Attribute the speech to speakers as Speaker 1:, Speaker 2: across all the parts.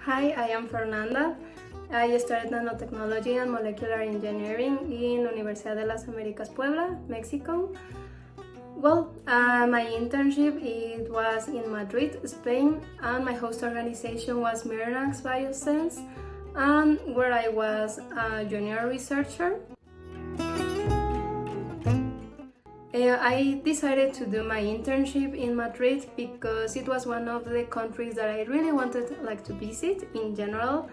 Speaker 1: Hi, I am Fernanda. I studied nanotechnology and molecular engineering in Universidad de las Américas Puebla, Mexico. My internship it was in Madrid, Spain, and my host organization was Mirnax Biosense, and where I was a junior researcher. I decided to do my internship in Madrid because it was one of the countries that I really wanted to visit in general,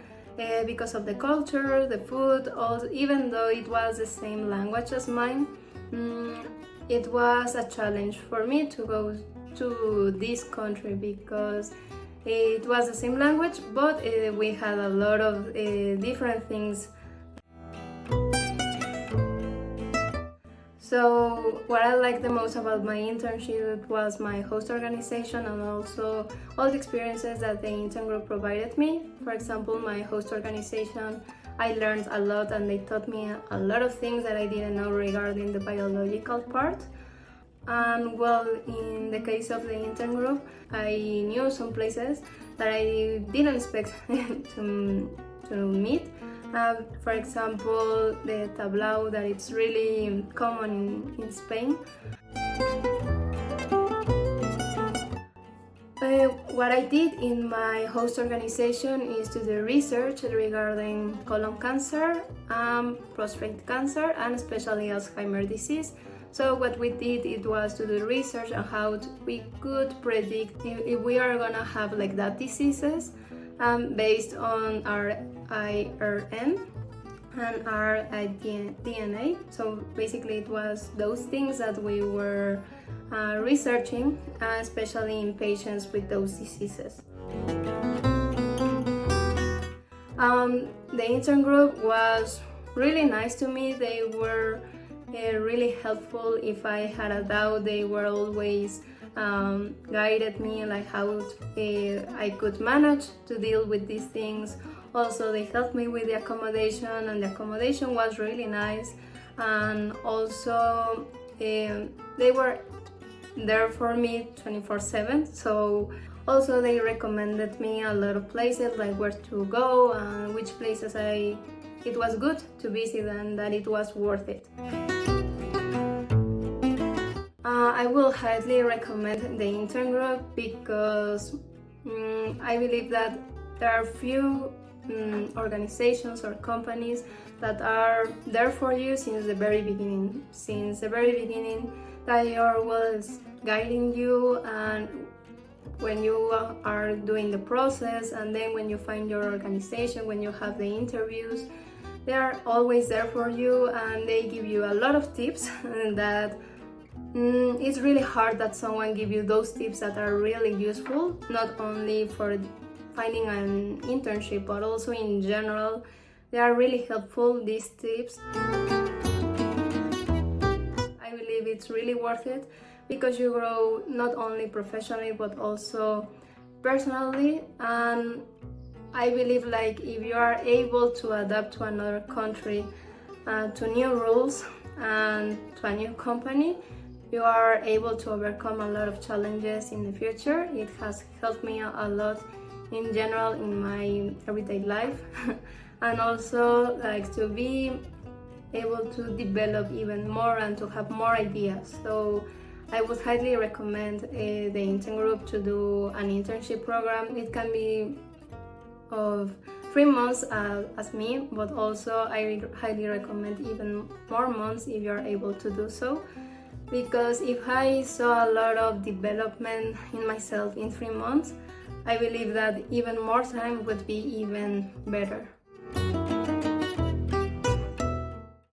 Speaker 1: because of the culture, the food, also, even though it was the same language as mine. It was a challenge for me to go to this country because it was the same language, but we had a lot of different things. So what I liked the most about my internship was my host organization and also all the experiences that the Intern Group provided me. For example, my host organization, I learned a lot and they taught me a lot of things that I didn't know regarding the biological part. And in the case of the Intern Group, I knew some places that I didn't expect to meet. For example, the tablao, that it's really common in Spain. What I did in my host organization is to do research regarding colon cancer, prostate cancer, and especially Alzheimer's disease. So what we did, it was to do research on how we could predict if we are gonna have that diseases, based on our IRN and our DNA. So basically it was those things that we were researching, especially in patients with those diseases. The intern group was really nice to me. They were really helpful. If I had a doubt, they were always guided me how I could manage to deal with these things. Also, they helped me with the accommodation, and the accommodation was really nice. And also, they were there for me 24/7. So also they recommended me a lot of places, like where to go and which places it was good to visit and that it was worth it. I will highly recommend the Intern Group because I believe that there are few organizations or companies that are there for you since the very beginning. They are always guiding you, and when you are doing the process, and then when you find your organization, when you have the interviews, they are always there for you, and they give you a lot of tips that it's really hard that someone give you those tips that are really useful, not only for finding an internship, but also in general. They are really helpful, these tips. I believe it's really worth it because you grow not only professionally but also personally. And I believe if you are able to adapt to another country, to new rules and to a new company, you are able to overcome a lot of challenges in the future. It has helped me a lot in general in my everyday life and also to be able to develop even more and to have more ideas. So I would highly recommend the Intern Group to do an internship program. It can be of 3 months as me, but also I highly recommend even more months if you're able to do so, because if I saw a lot of development in myself in 3 months, I believe that even more time would be even better.